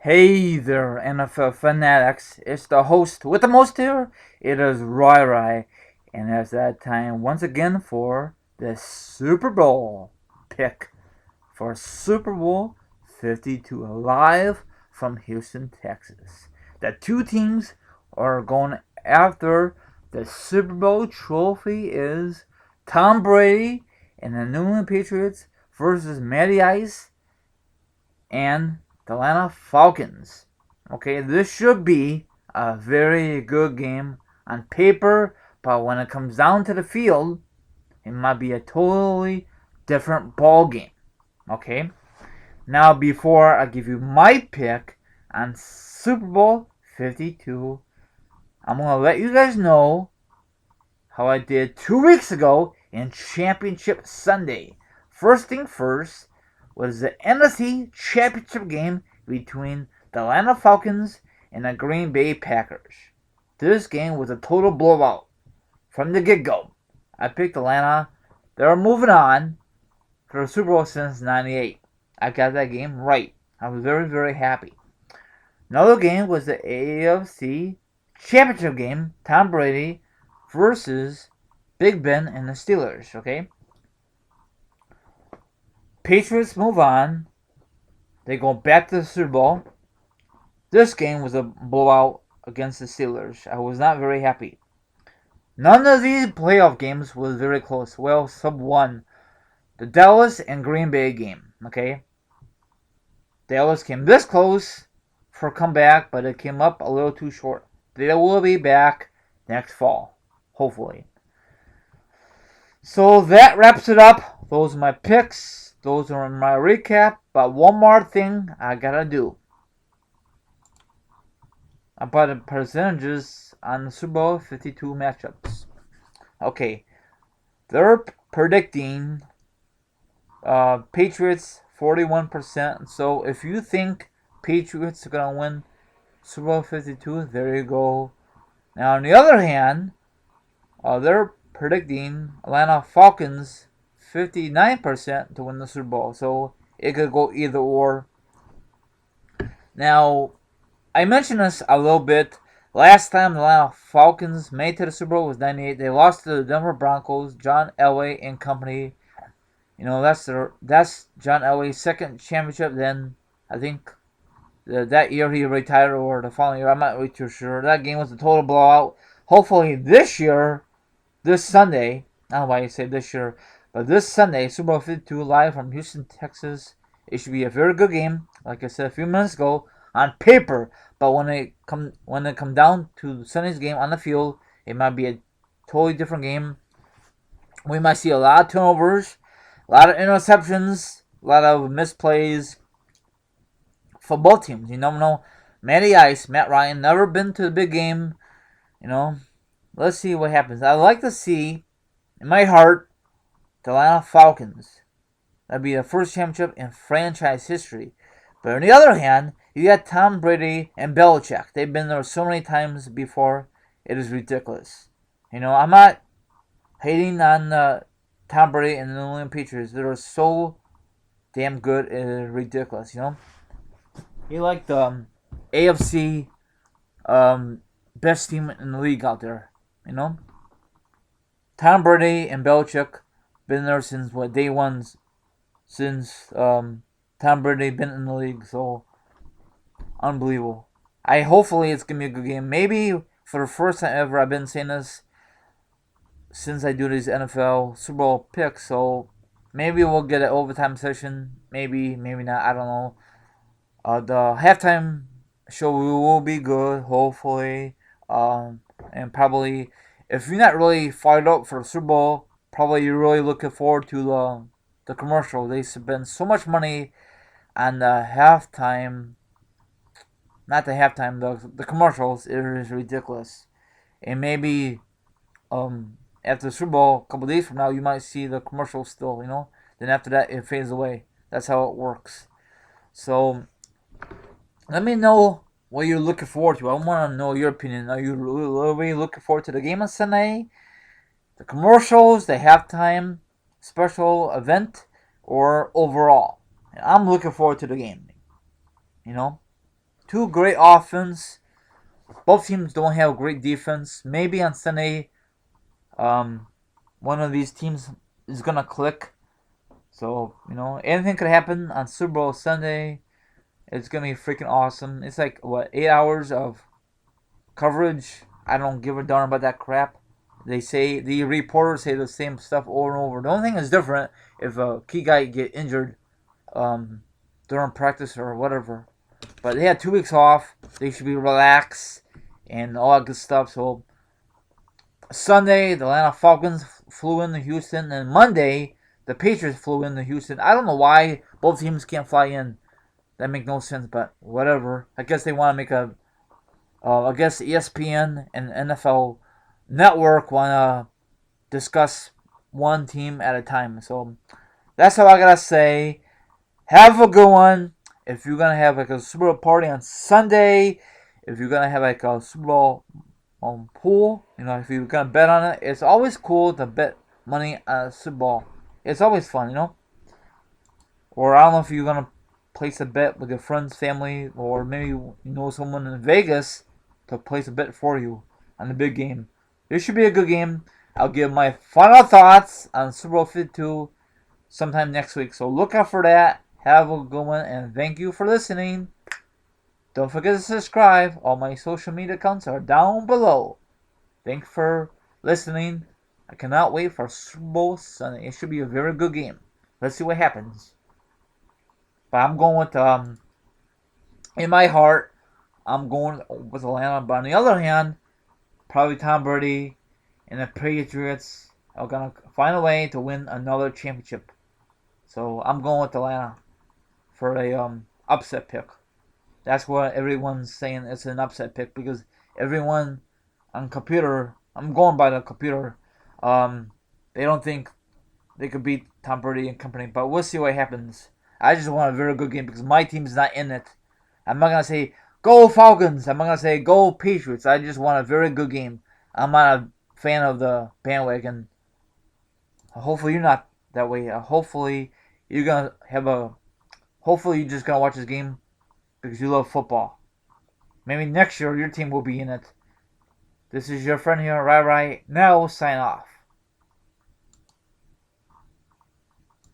Hey there, NFL fanatics. It's the host with the most here. It is Rai, and it's that time once again for the Super Bowl pick for Super Bowl 52 live from Houston, Texas. The two teams are going after the Super Bowl trophy is Tom Brady and the New England Patriots versus Matty Ice and the Atlanta Falcons. Okay, this should be a very good game on paper, but when it comes down to the field, it might be a totally different ball game. Okay, now before I give you my pick on Super Bowl 52, I'm gonna let you guys know how I did 2 weeks ago in Championship Sunday. First thing first was the NFC Championship game between the Atlanta Falcons and the Green Bay Packers. This game was a total blowout from the get-go. I picked Atlanta. They're moving on for the Super Bowl since '98. I got that game right. I was very, very happy. Another game was the AFC Championship game. Tom Brady versus Big Ben and the Steelers, okay? Patriots move on. They go back to the Super Bowl. This game was a blowout against the Steelers. I was not very happy. None of these playoff games was very close. Well, sub one. The Dallas and Green Bay game, okay? Dallas came this close for a comeback, but it came up a little too short. They will be back next fall, hopefully. So that wraps it up. Those are my picks. Those are my recap. But one more thing I gotta do about the percentages on the Super Bowl 52 matchups. Okay, they're predicting Patriots 41%. So if you think Patriots are gonna win Super Bowl 52, there you go. Now on the other hand, they're predicting Atlanta Falcons 59% to win the Super Bowl. So it could go either or. Now, I mentioned this a little bit. Last time the Atlanta Falcons made to the Super Bowl was '98. They lost to the Denver Broncos, John Elway and company. You know, that's John Elway's second championship. Then I think that year he retired, or the following year. I'm not really too sure. That game was a total blowout. Hopefully this year, this Sunday, I don't know why you say this year, but this Sunday, Super Bowl 52 live from Houston, Texas. It should be a very good game, like I said a few minutes ago, on paper. But when it come down to Sunday's game on the field, it might be a totally different game. We might see a lot of turnovers, a lot of interceptions, a lot of misplays for both teams. You never know. Matty Ice, Matt Ryan, never been to the big game. You know, let's see what happens. I'd like to see, in my heart, the Atlanta Falcons. That'd be the first championship in franchise history. But on the other hand, you got Tom Brady and Belichick. They've been there so many times before. It is ridiculous. You know, I'm not hating on Tom Brady and the New England Patriots. They're so damn good. It is ridiculous. You know, you like the AFC best team in the league out there. You know, Tom Brady and Belichick been there since day one, since Tom Brady been in the league. So unbelievable. Hopefully it's gonna be a good game. Maybe for the first time ever, I've been saying this since I do these NFL Super Bowl picks. So maybe we'll get an overtime session. Maybe not. I don't know. The halftime show will be good, hopefully. And probably, if you're not really fired up for the Super Bowl, probably you're really looking forward to the commercial. They spend so much money on the halftime, not the halftime, the commercials. It is ridiculous. And maybe after the Super Bowl, a couple days from now, you might see the commercials still, you know. Then after that, it fades away. That's how it works. So let me know what you're looking forward to. I want to know your opinion. Are you really looking forward to the game on Sunday, the commercials, the halftime special event, or overall? I'm looking forward to the game. You know, two great offense. Both teams don't have great defense. Maybe on Sunday, one of these teams is gonna click. So anything could happen on Super Bowl Sunday. It's gonna be freaking awesome. It's like 8 hours of coverage. I don't give a darn about that crap. The reporters say the same stuff over and over. The only thing that's different if a key guy get injured during practice or whatever. But they had 2 weeks off. They should be relaxed and all that good stuff. So Sunday, the Atlanta Falcons flew into Houston, and Monday, the Patriots flew into Houston. I don't know why both teams can't fly in. That makes no sense, but whatever. I guess they want to make I guess ESPN and NFL Network want to discuss one team at a time. So that's all I gotta say. Have a good one. If you're gonna have like a Super Bowl party on Sunday, if you're gonna have like a Super Bowl pool, if you're gonna bet on it, it's always cool to bet money on a Super Bowl. It's always fun. Or I don't know if you're gonna place a bet with your friends, family, or maybe someone in Vegas to place a bet for you on the big game. This should be a good game. I'll give my final thoughts on Super Bowl 52 sometime next week. So look out for that. Have a good one, and thank you for listening. Don't forget to subscribe. All my social media accounts are down below. Thanks for listening. I cannot wait for Super Bowl Sunday. It should be a very good game. Let's see what happens. But I'm going with, in my heart, I'm going with Atlanta. But on the other hand, probably Tom Brady and the Patriots are going to find a way to win another championship. So I'm going with Atlanta for a upset pick. That's what everyone's saying. It's an upset pick because everyone on computer, I'm going by the computer, they don't think they could beat Tom Brady and company. But we'll see what happens. I just want a very good game because my team's not in it. I'm not going to say, go Falcons. I'm not going to say, go Patriots. I just want a very good game. I'm not a fan of the bandwagon. Hopefully you're not that way. Hopefully you're going to have hopefully you're just going to watch this game because you love football. Maybe next year your team will be in it. This is your friend here, right now, sign off.